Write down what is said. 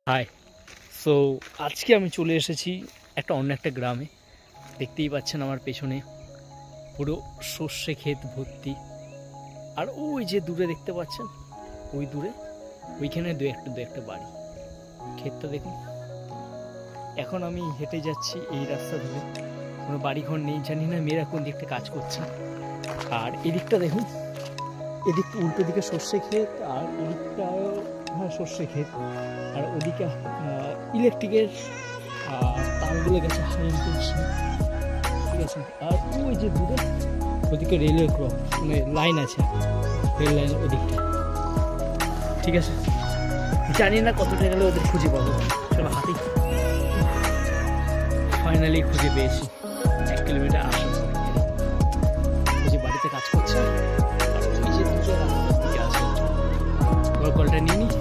High. So আজকে আমি চলে এসেছি অন্য একটা গ্রামে। দেখতেই পাচ্ছেন আমার পেছনে পুরো সর্ষে ক্ষেত ভর্তি। আর ওই যে দূরে দেখতে পাচ্ছেন, ওই দূরে ওইখানে দু একটা বাড়ি। ক্ষেতটা দেখুন। এখন আমি হেঁটে যাচ্ছি এই রাস্তা ধরে, কোনো বাড়িঘর নেই, জানি না মেয়েরা কোন দিকটা কাজ করছে। আর এদিকটা দেখুন, এদিকটা উল্টো দিকে সর্ষে ক্ষেত, আর এদিকটা সর্ষে ক্ষেত, আর ওদিকে ইলেকট্রিকের তারগুলো গেছে হাই টেনশন, ঠিক আছে। আর ওই যে দূরে ওদিকে রেলওয়ে ক্রস, মানে লাইন আছে, রেল লাইন ওদিকটা, ঠিক আছে। জানি না কতটা গেলে ওদের খুঁজে পাবো, চলো হাঁটি। ফাইনালি খুঁজে পেয়েছি, 1 কিলোমিটার আসার পর। ওই যে বাড়িতে কাজ করছে, আর ওই যে দুটো রাস্তার দিকে আছে, কলটা নিয়ে নিই।